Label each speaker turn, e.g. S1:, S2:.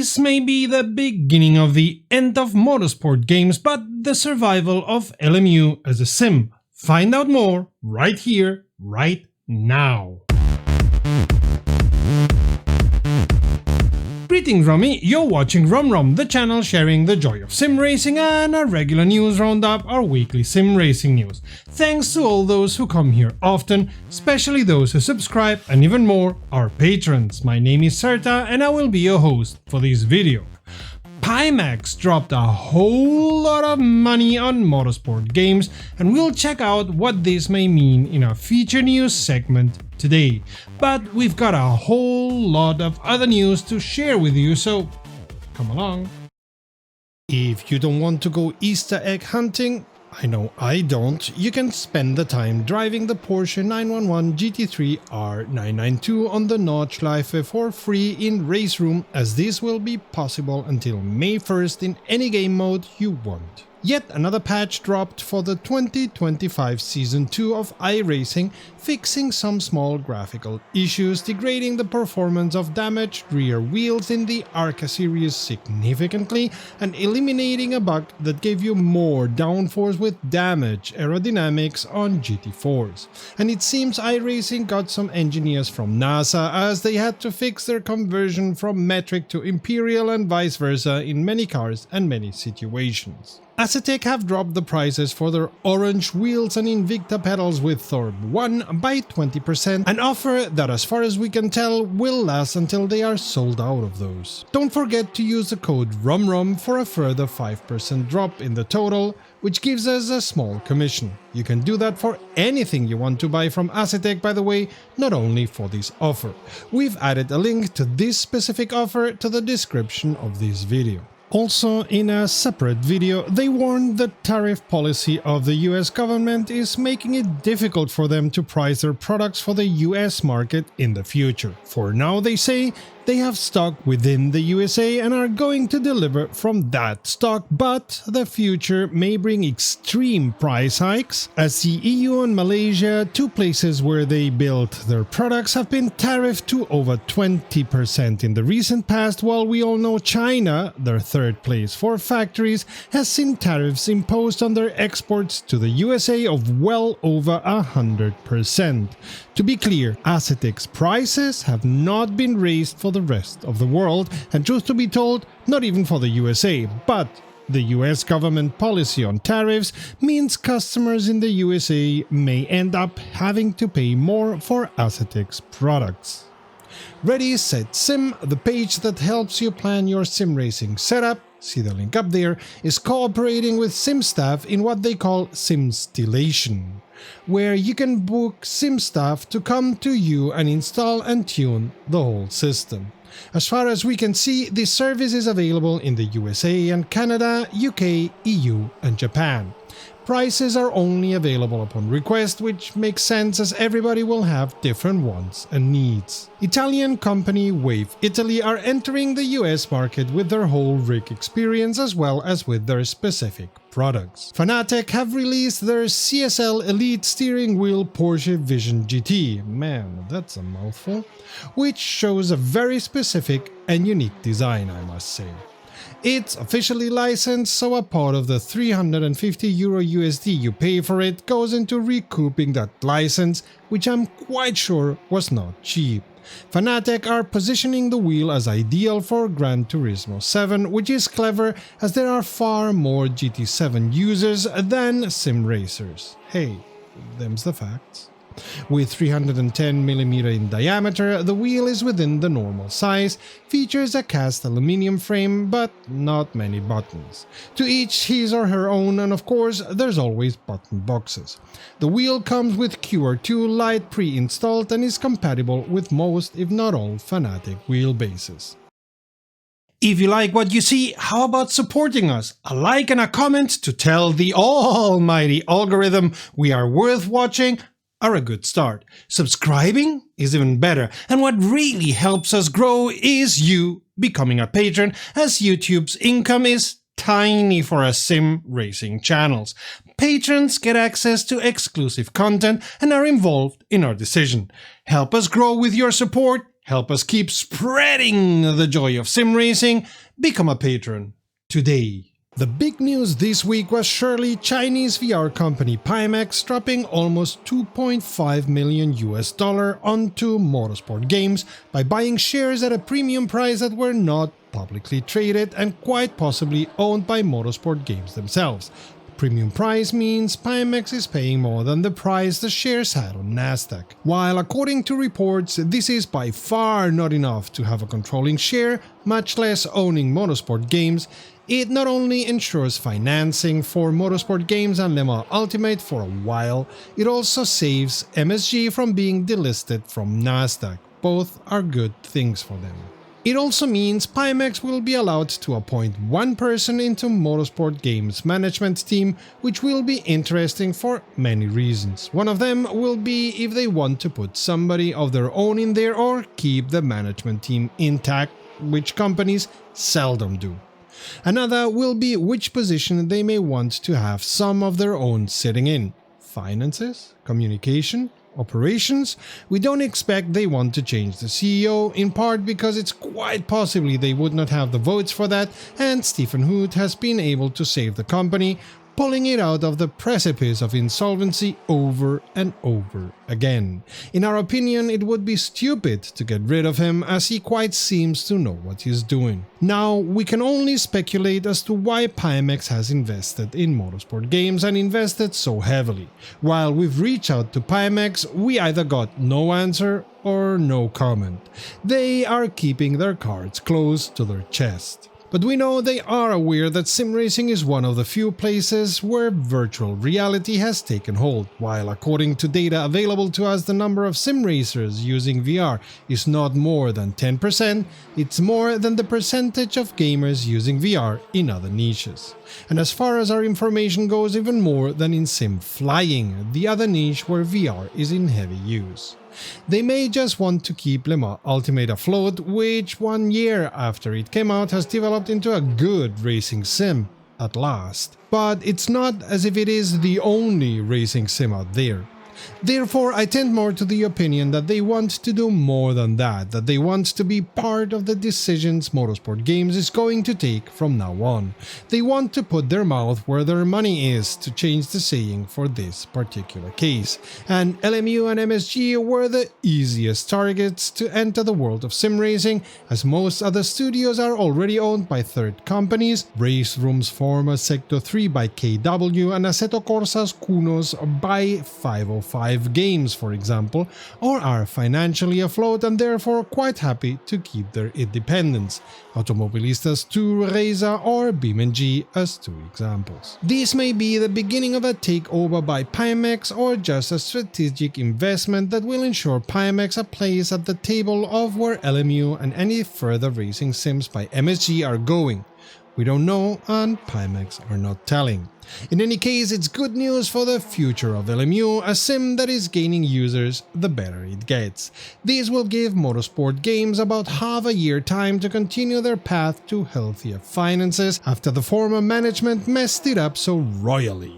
S1: This may be the beginning of the end of motorsport games, but the survival of LMU as a sim. Find out more right here, right now. Greetings Rummy, you're watching WromWrom, the channel sharing the joy of sim racing and a regular news roundup, our weekly sim racing news. Thanks to all those who come here often, especially those who subscribe, and even more, our patrons. My name is Serta and I will be your host for this video. Pimax dropped a whole lot of money on motorsport games, and we'll check out what this may mean in our feature news segment today. But we've got a whole lot of other news to share with you, so come along. If you don't want to go Easter egg hunting, I know I don't, you can spend the time driving the Porsche 911 GT3 R992 on the Nordschleife for free in WromWrom, as this will be possible until May 1st in any game mode you want. Yet another patch dropped for the 2025 Season 2 of iRacing, fixing some small graphical issues, degrading the performance of damaged rear wheels in the Arca series significantly, and eliminating a bug that gave you more downforce with damaged aerodynamics on GT4s. And it seems iRacing got some engineers from NASA, as they had to fix their conversion from metric to imperial and vice versa in many cars and many situations. Asetek have dropped the prices for their orange wheels and Invicta pedals with Thorb 1 by 20%, an offer that, as far as we can tell, will last until they are sold out of those. Don't forget to use the code WromWrom for a further 5% drop in the total, which gives us a small commission. You can do that for anything you want to buy from Asetek, by the way, not only for this offer. We've added a link to this specific offer to the description of this video. Also, in a separate video, they warned the tariff policy of the US government is making it difficult for them to price their products for the US market in the future. For now, they say, they have stock within the USA and are going to deliver from that stock, but the future may bring extreme price hikes, as the EU and Malaysia, two places where they built their products, have been tariffed to over 20% in the recent past, while we all know China, their third place for factories, has seen tariffs imposed on their exports to the USA of well over 100%. To be clear, Asetek's prices have not been raised for the rest of the world, and truth to be told, not even for the USA, but the US government policy on tariffs means customers in the USA may end up having to pay more for Asetek's products. Ready, Set, Sim, the page that helps you plan your sim racing setup, see the link up there, is cooperating with SimStaff in what they call Simstillation, where you can book SimStaff to come to you and install and tune the whole system. As far as we can see, this service is available in the USA and Canada, UK, EU and Japan. Prices are only available upon request, which makes sense as everybody will have different wants and needs. Italian company Wave Italy are entering the US market with their whole rig experience as well as with their specific products. Fanatec have released their CSL Elite steering wheel Porsche Vision GT, man that's a mouthful, which shows a very specific and unique design, I must say. It's officially licensed, so a part of the €350 USD you pay for it goes into recouping that license, which I'm quite sure was not cheap. Fanatec are positioning the wheel as ideal for Gran Turismo 7, which is clever as there are far more GT7 users than sim racers. Hey, them's the facts. With 310mm in diameter, the wheel is within the normal size, features a cast aluminum frame, but not many buttons. To each his or her own, and of course, there's always button boxes. The wheel comes with QR2 Lite pre-installed and is compatible with most, if not all, Fanatec wheelbases. If you like what you see, how about supporting us? A like and a comment to tell the almighty algorithm we are worth watching are a good start. Subscribing is even better, and what really helps us grow is you becoming a patron, as YouTube's income is tiny for us sim racing channels. Patrons get access to exclusive content and are involved in our decision. Help us grow with your support Help us keep spreading the joy of sim racing. Become a patron today. The big news this week was surely Chinese VR company Pimax dropping almost $2.5 million onto Motorsport games by buying shares at a premium price that were not publicly traded and quite possibly owned by Motorsport games themselves. Premium price means Pimax is paying more than the price the shares had on Nasdaq. While according to reports, this is by far not enough to have a controlling share, much less owning Motorsport games, it not only ensures financing for Motorsport games and Le Mans Ultimate for a while, it also saves MSG from being delisted from Nasdaq. Both are good things for them. It also means Pimax will be allowed to appoint one person into Motorsport Games management team, which will be interesting for many reasons. One of them will be if they want to put somebody of their own in there or keep the management team intact, which companies seldom do. Another will be which position they may want to have some of their own sitting in. Finances? Communication? Operations? We don't expect they want to change the CEO, in part because it's quite possibly they would not have the votes for that, and Stephen Hood has been able to save the company, pulling it out of the precipice of insolvency over and over again. In our opinion, it would be stupid to get rid of him, as he quite seems to know what he's doing. Now, we can only speculate as to why Pimax has invested in Motorsport games and invested so heavily. While we've reached out to Pimax, we either got no answer or no comment. They are keeping their cards close to their chest. But we know they are aware that sim racing is one of the few places where virtual reality has taken hold. While according to data available to us the number of sim racers using VR is not more than 10%, it's more than the percentage of gamers using VR in other niches. And as far as our information goes, even more than in sim flying, the other niche where VR is in heavy use. They may just want to keep Le Mans Ultimate afloat, which 1 year after it came out has developed into a good racing sim at last. But it's not as if it is the only racing sim out there. Therefore, I tend more to the opinion that they want to do more than that they want to be part of the decisions Motorsport Games is going to take from now on. They want to put their mouth where their money is, to change the saying for this particular case. And LMU and MSG were the easiest targets to enter the world of sim racing, as most other studios are already owned by third companies, WromWrom's former Sector 3 by KW and Assetto Corsa's Kunos by 505 Games, for example, or are financially afloat and therefore quite happy to keep their independence. Automobilistas 2, Reza or BeamNG as two examples. This may be the beginning of a takeover by Pimax or just a strategic investment that will ensure Pimax a place at the table of where LMU and any further racing sims by MSG are going. We don't know, and Pimax are not telling. In any case, it's good news for the future of LMU, a sim that is gaining users the better it gets. This will give Motorsport Games about half a year time to continue their path to healthier finances after the former management messed it up so royally.